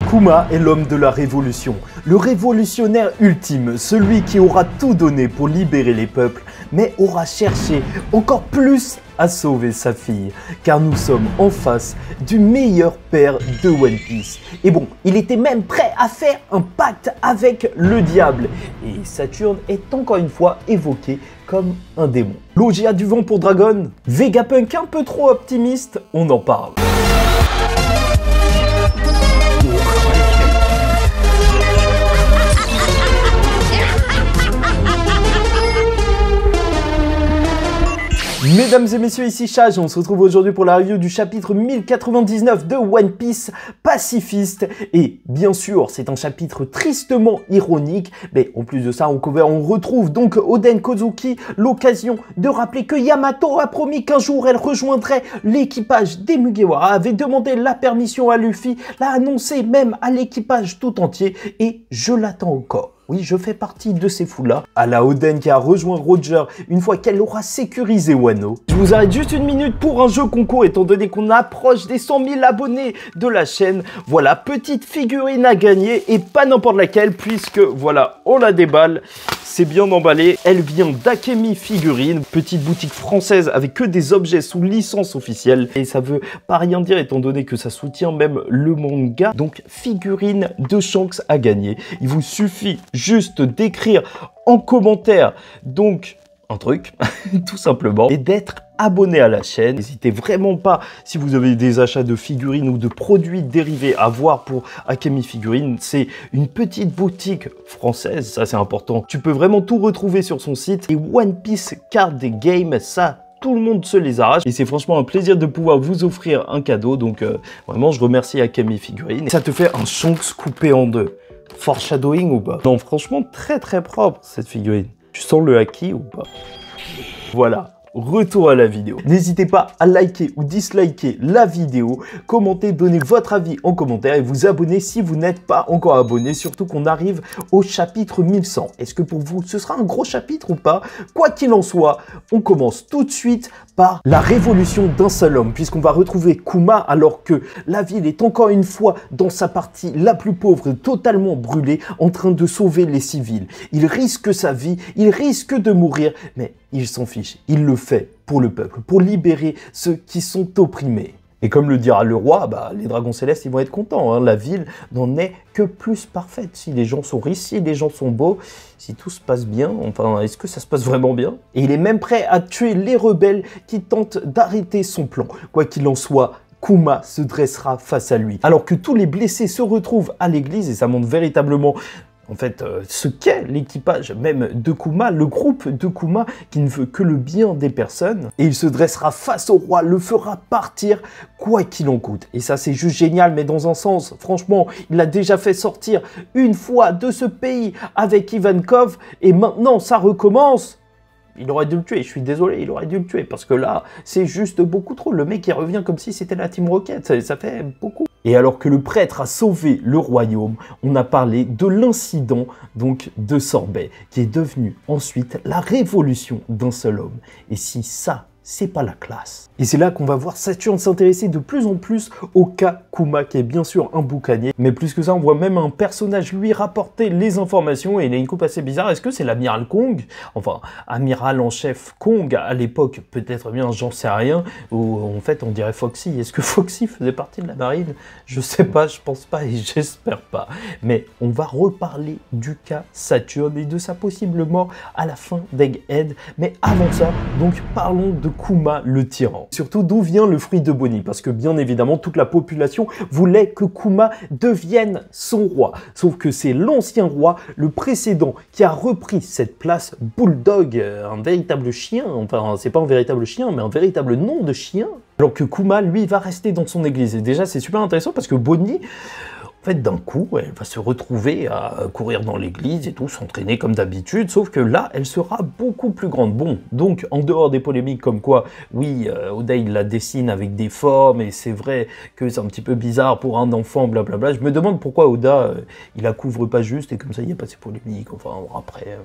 Kuma est l'homme de la révolution, le révolutionnaire ultime, celui qui aura tout donné pour libérer les peuples, mais aura cherché encore plus à sauver sa fille, car nous sommes en face du meilleur père de One Piece. Et bon, il était même prêt à faire un pacte avec le diable, et Saturne est encore une fois évoqué comme un démon. Logia du vent pour Dragon, Vegapunk un peu trop optimiste, on en parle. Mesdames et messieurs, ici Chage, on se retrouve aujourd'hui pour la review du chapitre 1099 de One Piece Pacifiste. Et bien sûr, c'est un chapitre tristement ironique, mais en plus de ça, on retrouve donc Oden Kozuki, l'occasion de rappeler que Yamato a promis qu'un jour elle rejoindrait l'équipage des Mugiwara, avait demandé la permission à Luffy, l'a annoncé même à l'équipage tout entier, et je l'attends encore. Oui, je fais partie de ces fous-là. À la Oden qui a rejoint Roger une fois qu'elle aura sécurisé Wano. Je vous arrête juste une minute pour un jeu concours étant donné qu'on approche des 100 000 abonnés de la chaîne. Voilà, petite figurine à gagner et pas n'importe laquelle puisque voilà, on la déballe. C'est bien emballé. Elle vient d'Akemi Figurine, petite boutique française avec que des objets sous licence officielle. Et ça veut pas rien dire étant donné que ça soutient même le manga. Donc figurine de Shanks à gagner. Il vous suffit juste d'écrire en commentaire donc un truc, tout simplement, et d'être abonné à la chaîne. N'hésitez vraiment pas, si vous avez des achats de figurines ou de produits dérivés à voir pour Akemi Figurine, c'est une petite boutique française, ça c'est important. Tu peux vraiment tout retrouver sur son site. Et One Piece Card Game, ça tout le monde se les arrache et c'est franchement un plaisir de pouvoir vous offrir un cadeau. Donc vraiment je remercie Akemi Figurine. Ça te fait un Shanks coupé en deux. Foreshadowing ou pas? Non, franchement, très très propre cette figurine. Tu sens le haki ou pas? Voilà. Retour à la vidéo. N'hésitez pas à liker ou disliker la vidéo, commenter, donner votre avis en commentaire et vous abonner si vous n'êtes pas encore abonné, surtout qu'on arrive au chapitre 1100. Est-ce que pour vous ce sera un gros chapitre ou pas? Quoi qu'il en soit, on commence tout de suite par la révolution d'un seul homme, puisqu'on va retrouver Kuma alors que la ville est encore une fois dans sa partie la plus pauvre, totalement brûlée, en train de sauver les civils. Il risque sa vie, il risque de mourir, mais il s'en fiche. Il le fait pour le peuple, pour libérer ceux qui sont opprimés. Et comme le dira le roi, les dragons célestes ils vont être contents. Hein. La ville n'en est que plus parfaite. Si les gens sont riches, si les gens sont beaux, si tout se passe bien, enfin, est-ce que ça se passe vraiment bien? Et il est même prêt à tuer les rebelles qui tentent d'arrêter son plan. Quoi qu'il en soit, Kuma se dressera face à lui. Alors que tous les blessés se retrouvent à l'église, et ça montre véritablement en fait, ce qu'est l'équipage même de Kuma, le groupe de Kuma qui ne veut que le bien des personnes. Et il se dressera face au roi, le fera partir quoi qu'il en coûte. Et ça, c'est juste génial, mais dans un sens, franchement, il l'a déjà fait sortir une fois de ce pays avec Ivankov, et maintenant, ça recommence. Il aurait dû le tuer, je suis désolé, il aurait dû le tuer, parce que là, c'est juste beaucoup trop. Le mec, il revient comme si c'était la Team Rocket, ça fait beaucoup. Et alors que le prêtre a sauvé le royaume, on a parlé de l'incident donc de Sorbet, qui est devenu ensuite la révolution d'un seul homme. Et si ça, c'est pas la classe. Et c'est là qu'on va voir Saturne s'intéresser de plus en plus au cas Kuma, qui est bien sûr un boucanier. Mais plus que ça, on voit même un personnage lui rapporter les informations, et il a une coupe assez bizarre. Est-ce que c'est l'amiral Kong? Enfin, amiral en chef Kong à l'époque, peut-être bien, j'en sais rien. Ou en fait, on dirait Foxy. Est-ce que Foxy faisait partie de la marine? Je sais pas, je pense pas et j'espère pas. Mais on va reparler du cas Saturne et de sa possible mort à la fin d'Egghead. Mais avant ça, donc parlons de Kuma le tyran. Surtout d'où vient le fruit de Bonnie, parce que bien évidemment toute la population voulait que Kuma devienne son roi. Sauf que c'est l'ancien roi, le précédent, qui a repris cette place. Bulldog, un véritable chien, enfin c'est pas un véritable chien, mais un véritable nom de chien. Alors que Kuma, lui, va rester dans son église. Et déjà c'est super intéressant parce que Bonnie, en fait, d'un coup, elle va se retrouver à courir dans l'église et tout, s'entraîner comme d'habitude, sauf que là, elle sera beaucoup plus grande. Bon, donc, en dehors des polémiques comme quoi, oui, Oda, il la dessine avec des formes, et c'est vrai que c'est un petit peu bizarre pour un enfant, blablabla. Je me demande pourquoi Oda, il la couvre pas juste, et comme ça, il n'y a pas ces polémiques. Enfin, après...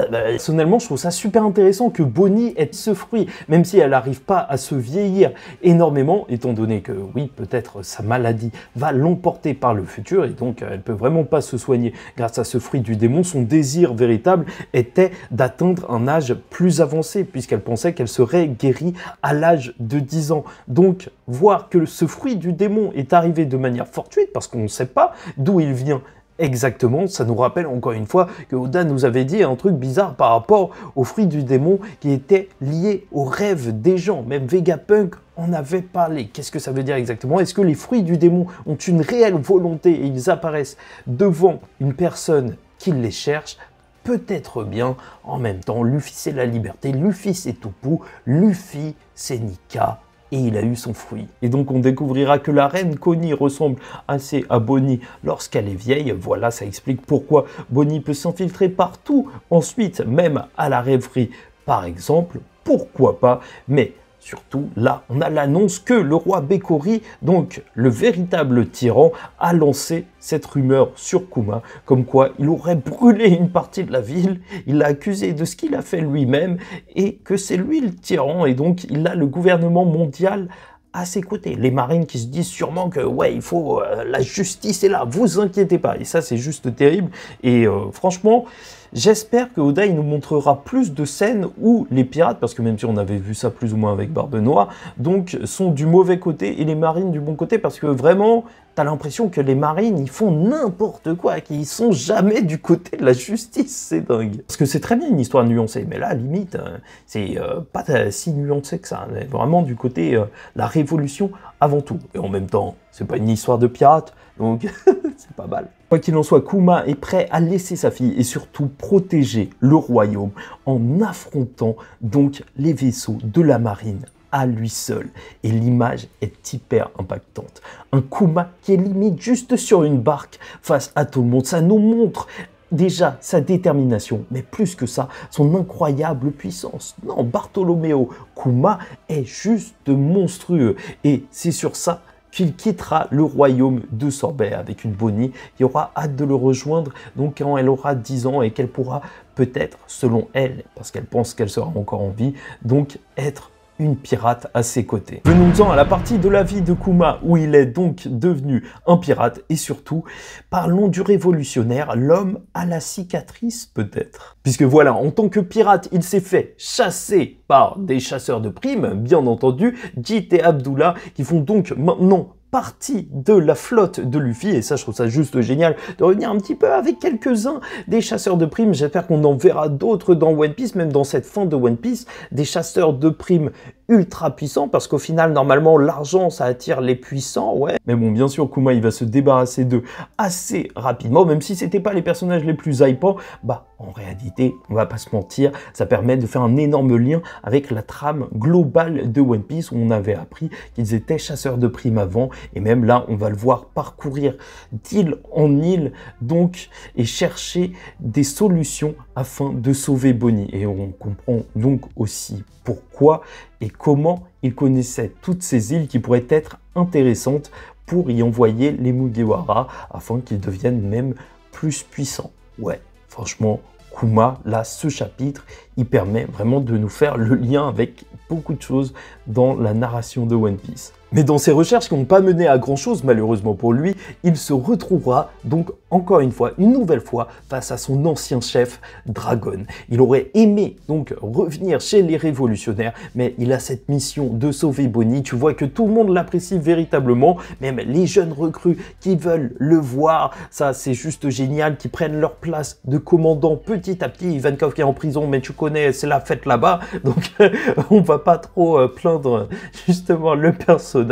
Personnellement, je trouve ça super intéressant que Bonnie ait ce fruit, même si elle n'arrive pas à se vieillir énormément, étant donné que, oui, peut-être sa maladie va l'emporter par le futur et donc elle peut vraiment pas se soigner grâce à ce fruit du démon. Son désir véritable était d'atteindre un âge plus avancé puisqu'elle pensait qu'elle serait guérie à l'âge de 10 ans. Donc voir que ce fruit du démon est arrivé de manière fortuite parce qu'on ne sait pas d'où il vient exactement, ça nous rappelle encore une fois que Oda nous avait dit un truc bizarre par rapport au fruit du démon qui était lié aux rêves des gens. Même Vegapunk en avait parlé. Qu'est-ce que ça veut dire exactement? Est-ce que les fruits du démon ont une réelle volonté et ils apparaissent devant une personne qui les cherche? Peut-être bien. En même temps, Luffy c'est la liberté, Luffy c'est Toppo, Luffy c'est Nika. Et il a eu son fruit. Et donc on découvrira que la reine Connie ressemble assez à Bonnie lorsqu'elle est vieille. Voilà, ça explique pourquoi Bonnie peut s'infiltrer partout. Ensuite, même à la rêverie, par exemple, pourquoi pas. Mais surtout, là, on a l'annonce que le roi Bekori, donc le véritable tyran, a lancé cette rumeur sur Kuma, comme quoi il aurait brûlé une partie de la ville, il l'a accusé de ce qu'il a fait lui-même, et que c'est lui le tyran, et donc il a le gouvernement mondial à ses côtés. Les marines qui se disent sûrement que ouais, il faut la justice est là, vous inquiétez pas. Et ça, c'est juste terrible. Et franchement, j'espère que Oda il nous montrera plus de scènes où les pirates, parce que même si on avait vu ça plus ou moins avec Barbe Noire, donc sont du mauvais côté et les marines du bon côté, parce que vraiment, t'as l'impression que les marines, ils font n'importe quoi, qu'ils sont jamais du côté de la justice, c'est dingue. Parce que c'est très bien une histoire nuancée, mais là, limite, c'est pas si nuancé que ça, vraiment du côté la révolution avant tout. Et en même temps, c'est pas une histoire de pirates, donc c'est pas mal. Quoi qu'il en soit, Kuma est prêt à laisser sa fille et surtout protéger le royaume en affrontant donc les vaisseaux de la marine à lui seul. Et l'image est hyper impactante. Un Kuma qui est limite juste sur une barque face à tout le monde. Ça nous montre déjà sa détermination, mais plus que ça, son incroyable puissance. Non, Bartolomeo Kuma est juste monstrueux. Et c'est sur ça qu'il quittera le royaume de Sorbet avec une Bonnie qui aura hâte de le rejoindre donc quand elle aura 10 ans et qu'elle pourra peut-être, selon elle, parce qu'elle pense qu'elle sera encore en vie, donc être une pirate à ses côtés. Venons-en à la partie de la vie de Kuma où il est donc devenu un pirate et surtout, parlons du révolutionnaire, l'homme à la cicatrice peut-être. Puisque voilà, en tant que pirate, il s'est fait chasser par des chasseurs de primes, bien entendu, Jit et Abdullah, qui font donc maintenant partie de la flotte de Luffy, et ça je trouve ça juste génial de revenir un petit peu avec quelques-uns des chasseurs de primes. J'espère qu'on en verra d'autres dans One Piece, même dans cette fin de One Piece, des chasseurs de primes ultra puissants, parce qu'au final normalement l'argent ça attire les puissants, ouais, mais bon bien sûr Kuma il va se débarrasser d'eux assez rapidement, même si c'était pas les personnages les plus hypants, bah en réalité on va pas se mentir, ça permet de faire un énorme lien avec la trame globale de One Piece où on avait appris qu'ils étaient chasseurs de primes avant. Et même là, on va le voir parcourir d'île en île, donc, et chercher des solutions afin de sauver Bonnie. Et on comprend donc aussi pourquoi et comment il connaissait toutes ces îles qui pourraient être intéressantes pour y envoyer les Mugiwara afin qu'ils deviennent même plus puissants. Ouais, franchement, Kuma, là, ce chapitre, il permet vraiment de nous faire le lien avec beaucoup de choses dans la narration de One Piece. Mais dans ses recherches qui n'ont pas mené à grand chose, malheureusement pour lui, il se retrouvera donc encore une fois, une nouvelle fois, face à son ancien chef, Dragon. Il aurait aimé donc revenir chez les révolutionnaires, mais il a cette mission de sauver Bonnie. Tu vois que tout le monde l'apprécie véritablement, même les jeunes recrues qui veulent le voir, ça c'est juste génial, qui prennent leur place de commandant petit à petit. Ivankov qui est en prison, mais tu connais, c'est la fête là-bas, donc on va pas trop plaindre justement le personnage.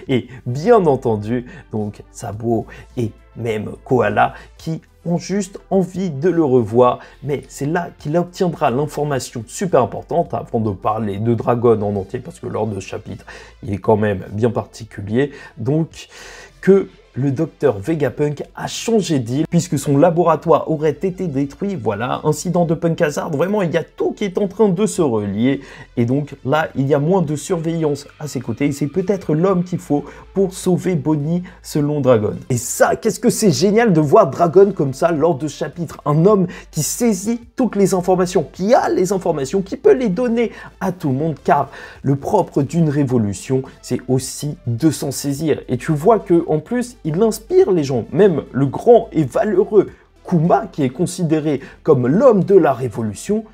Et bien entendu, donc Sabo et même Koala qui ont juste envie de le revoir, mais c'est là qu'il obtiendra l'information super importante avant de parler de Dragon en entier, parce que lors de ce chapitre, il est quand même bien particulier, donc que le docteur Vegapunk a changé d'île puisque son laboratoire aurait été détruit. Voilà, incident de Punk Hazard, vraiment il y a tout qui est en train de se relier et donc là il y a moins de surveillance à ses côtés et c'est peut-être l'homme qu'il faut pour sauver Bonnie selon Dragon. Et ça, qu'est-ce que c'est génial de voir Dragon comme ça lors de ce chapitre, un homme qui saisit toutes les informations, qui a les informations, qui peut les donner à tout le monde, car le propre d'une révolution c'est aussi de s'en saisir et tu vois que en plus il inspire les gens, même le grand et valeureux Kuma, qui est considéré comme l'homme de la révolution,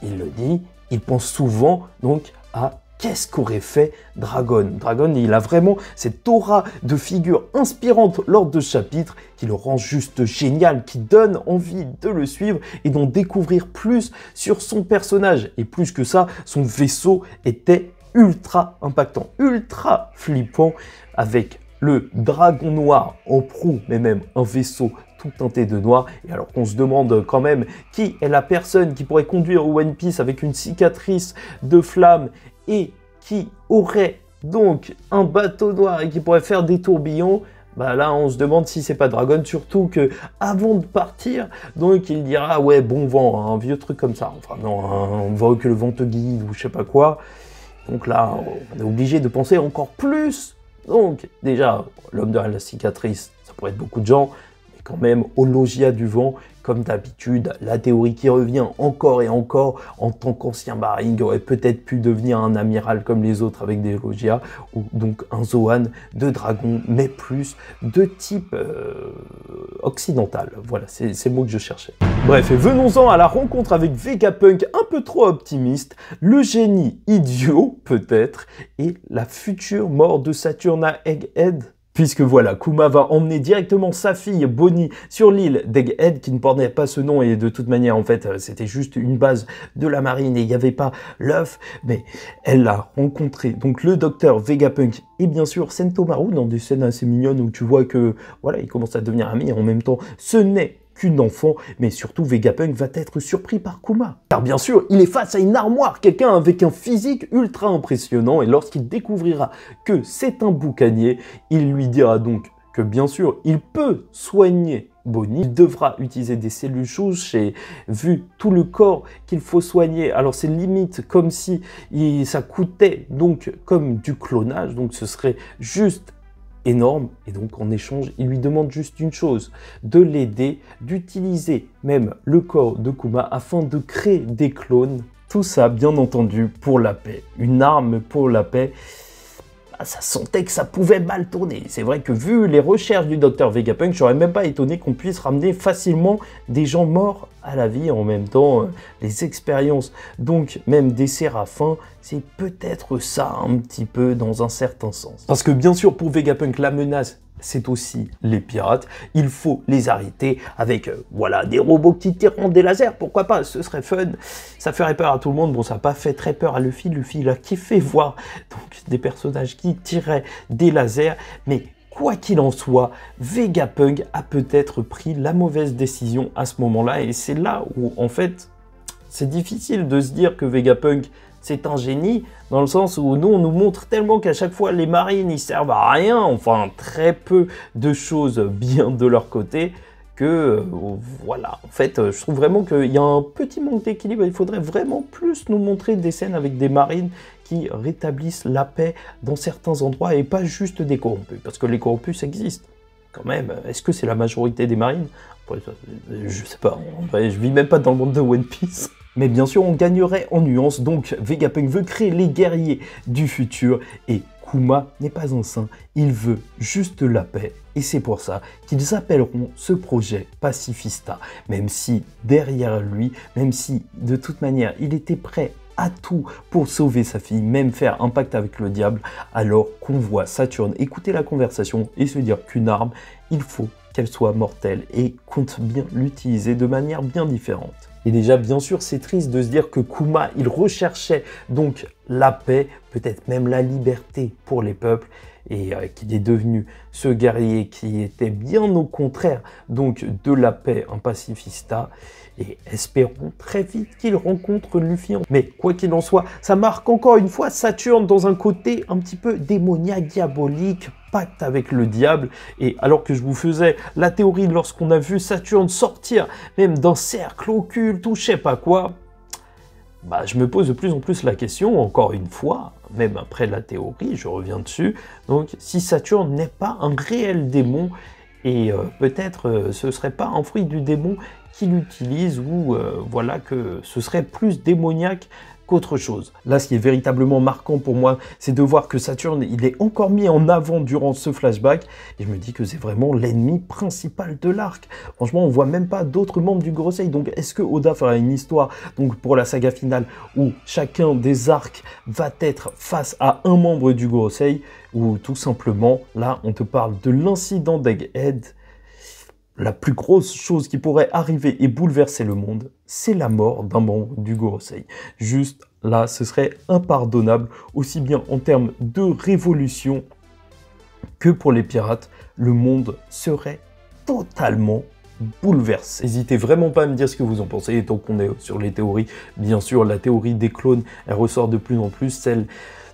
il le dit, il pense souvent donc à qu'est-ce qu'aurait fait Dragon. Dragon, il a vraiment cette aura de figure inspirante lors de ce chapitre qui le rend juste génial, qui donne envie de le suivre et d'en découvrir plus sur son personnage. Et plus que ça, son vaisseau était ultra impactant, ultra flippant, avec le dragon noir en proue, mais même un vaisseau tout teinté de noir. Et alors qu'on se demande quand même qui est la personne qui pourrait conduire One Piece avec une cicatrice de flamme et qui aurait donc un bateau noir et qui pourrait faire des tourbillons, bah là on se demande si c'est pas Dragon, surtout que avant de partir, donc il dira ouais bon vent, un vieux truc comme ça, enfin non, on voit que le vent te guide ou je sais pas quoi. Donc là on est obligé de penser encore plus. Donc déjà l'homme de la cicatrice, ça pourrait être beaucoup de gens, mais quand même au loggia du vent. Comme d'habitude, la théorie qui revient encore et encore, en tant qu'ancien marine, aurait peut-être pu devenir un amiral comme les autres avec des logias, ou donc un Zoan de dragon, mais plus de type occidental. Voilà, c'est le mot que je cherchais. Bref, et venons-en à la rencontre avec Vegapunk, un peu trop optimiste, le génie idiot, peut-être, et la future mort de Saturna Egghead. Puisque voilà, Kuma va emmener directement sa fille Bonnie sur l'île d'Egghead, qui ne portait pas ce nom, et de toute manière, en fait, c'était juste une base de la marine, et il n'y avait pas l'œuf, mais elle a rencontré donc le docteur Vegapunk, et bien sûr Sentomaru, dans des scènes assez mignonnes où tu vois que, voilà, il commence à devenir ami, et en même temps, ce n'est qu'une enfant, mais surtout Vegapunk va être surpris par Kuma. Car bien sûr, il est face à une armoire, quelqu'un avec un physique ultra impressionnant, et lorsqu'il découvrira que c'est un boucanier, il lui dira donc que bien sûr, il peut soigner Bonnie, il devra utiliser des cellules souches et vu tout le corps qu'il faut soigner, alors c'est limite comme si ça coûtait donc comme du clonage, donc ce serait juste énorme, et donc en échange, il lui demande juste une chose, de l'aider, d'utiliser même le corps de Kuma afin de créer des clones. Tout ça, bien entendu, pour la paix. Une arme pour la paix. Ça sentait que ça pouvait mal tourner. C'est vrai que vu les recherches du docteur Vegapunk, je serais même pas étonné qu'on puisse ramener facilement des gens morts à la vie. En même temps, les expériences, donc même des séraphins, c'est peut-être ça un petit peu dans un certain sens. Parce que bien sûr, pour Vegapunk, la menace, c'est aussi les pirates. Il faut les arrêter avec, voilà, des robots qui tirent des lasers. Pourquoi pas? Ce serait fun. Ça ferait peur à tout le monde. Bon, ça n'a pas fait très peur à Luffy. Luffy, il a kiffé voir donc, des personnages qui tiraient des lasers. Mais quoi qu'il en soit, Vegapunk a peut-être pris la mauvaise décision à ce moment-là. Et c'est là où, en fait, c'est difficile de se dire que Vegapunk, c'est un génie, dans le sens où nous, on nous montre tellement qu'à chaque fois, les marines, ils servent à rien, enfin, très peu de choses bien de leur côté, que, voilà, en fait, je trouve vraiment qu'il y a un petit manque d'équilibre, il faudrait vraiment plus nous montrer des scènes avec des marines qui rétablissent la paix dans certains endroits, et pas juste des corrompus, parce que les corrompus existent, quand même. Est-ce que c'est la majorité des marines? Je sais pas, en vrai, je vis même pas dans le monde de One Piece. Mais bien sûr, on gagnerait en nuances, donc Vegapunk veut créer les guerriers du futur, et Kuma n'est pas un saint, il veut juste la paix, et c'est pour ça qu'ils appelleront ce projet Pacifista, même si derrière lui, même si de toute manière il était prêt à tout pour sauver sa fille, même faire un pacte avec le diable, alors qu'on voit Saturne écouter la conversation et se dire qu'une arme, il faut qu'elle soit mortelle, et compte bien l'utiliser de manière bien différente. Et déjà, bien sûr, c'est triste de se dire que Kuma, il recherchait donc la paix, peut-être même la liberté pour les peuples, et qu'il est devenu ce guerrier qui était bien au contraire donc de la paix, un pacifista. Et espérons très vite qu'il rencontre Luffy. Mais quoi qu'il en soit, ça marque encore une fois Saturne dans un côté un petit peu démoniaque, diabolique, pacte avec le diable. Et alors que je vous faisais la théorie lorsqu'on a vu Saturne sortir même d'un cercle occulte ou je sais pas quoi, bah, je me pose de plus en plus la question, encore une fois, même après la théorie, je reviens dessus, donc si Saturne n'est pas un réel démon, et peut-être ce serait pas un fruit du démon qu'il utilise, ou voilà que ce serait plus démoniaque qu'autre chose. Là, ce qui est véritablement marquant pour moi, c'est de voir que Saturne, il est encore mis en avant durant ce flashback, et je me dis que c'est vraiment l'ennemi principal de l'arc. Franchement, on voit même pas d'autres membres du Gorosei, donc est-ce que Oda fera une histoire donc pour la saga finale où chacun des arcs va être face à un membre du Gorosei, ou tout simplement, là, on te parle de l'incident d'Egghead. La plus grosse chose qui pourrait arriver et bouleverser le monde, c'est la mort d'un membre du Gorosei. Juste là, ce serait impardonnable, aussi bien en termes de révolution que pour les pirates. Le monde serait totalement bouleversé. N'hésitez vraiment pas à me dire ce que vous en pensez. Et tant qu'on est sur les théories, bien sûr, la théorie des clones, elle ressort de plus en plus, celle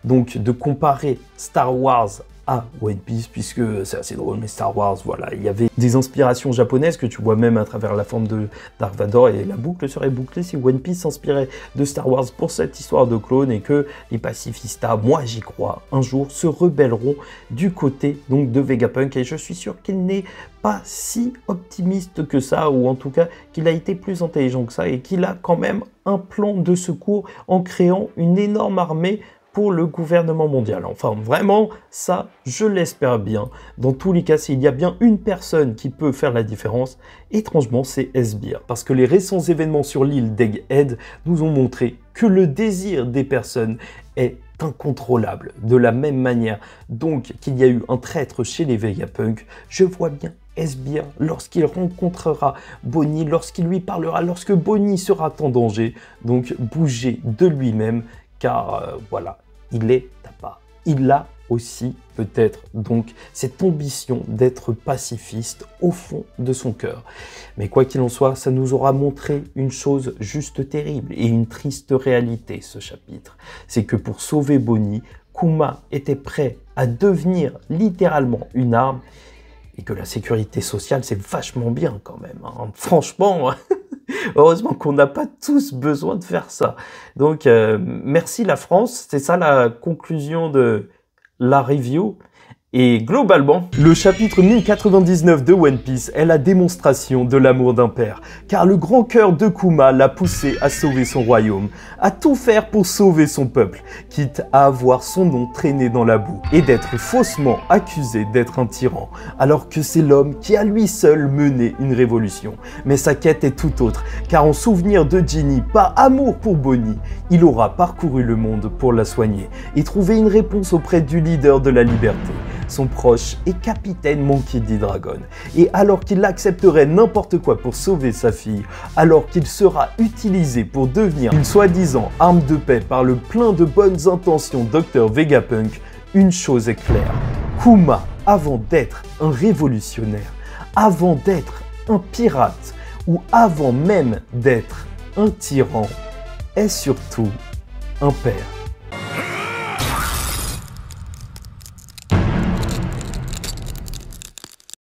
donc de comparer Star Wars à One Piece, puisque c'est assez drôle, mais Star Wars, voilà, il y avait des inspirations japonaises que tu vois même à travers la forme de Dark Vador, et la boucle serait bouclée si One Piece s'inspirait de Star Wars pour cette histoire de clone, et que les pacifistas, moi j'y crois, un jour se rebelleront du côté donc de Vegapunk, et je suis sûr qu'il n'est pas si optimiste que ça, ou en tout cas qu'il a été plus intelligent que ça, et qu'il a quand même un plan de secours en créant une énorme armée pour le gouvernement mondial. Enfin, vraiment, ça, je l'espère bien. Dans tous les cas, s'il y a bien une personne qui peut faire la différence, étrangement, c'est S-Beer. Parce que les récents événements sur l'île d'Egghead nous ont montré que le désir des personnes est incontrôlable. De la même manière, donc, qu'il y a eu un traître chez les Vegapunk, je vois bien S-Beer, lorsqu'il rencontrera Bonnie, lorsqu'il lui parlera, lorsque Bonnie sera en danger, donc bouger de lui-même, car voilà, il est à part. Il a aussi peut-être donc cette ambition d'être pacifiste au fond de son cœur. Mais quoi qu'il en soit, ça nous aura montré une chose juste terrible et une triste réalité, ce chapitre. C'est que pour sauver Bonnie, Kuma était prêt à devenir littéralement une arme, et que la sécurité sociale, c'est vachement bien quand même, hein. Franchement, heureusement qu'on n'a pas tous besoin de faire ça. Donc, merci la France, c'est ça la conclusion de la review. Et globalement, le chapitre 1099 de One Piece est la démonstration de l'amour d'un père, car le grand cœur de Kuma l'a poussé à sauver son royaume, à tout faire pour sauver son peuple, quitte à avoir son nom traîné dans la boue, et d'être faussement accusé d'être un tyran, alors que c'est l'homme qui a lui seul mené une révolution. Mais sa quête est tout autre, car en souvenir de Ginny, par amour pour Bonnie, il aura parcouru le monde pour la soigner, et trouver une réponse auprès du leader de la liberté, son proche et capitaine Monkey D. Dragon. Et alors qu'il accepterait n'importe quoi pour sauver sa fille, alors qu'il sera utilisé pour devenir une soi-disant arme de paix par le plein de bonnes intentions Dr Vegapunk, une chose est claire. Kuma, avant d'être un révolutionnaire, avant d'être un pirate, ou avant même d'être un tyran, est surtout un père.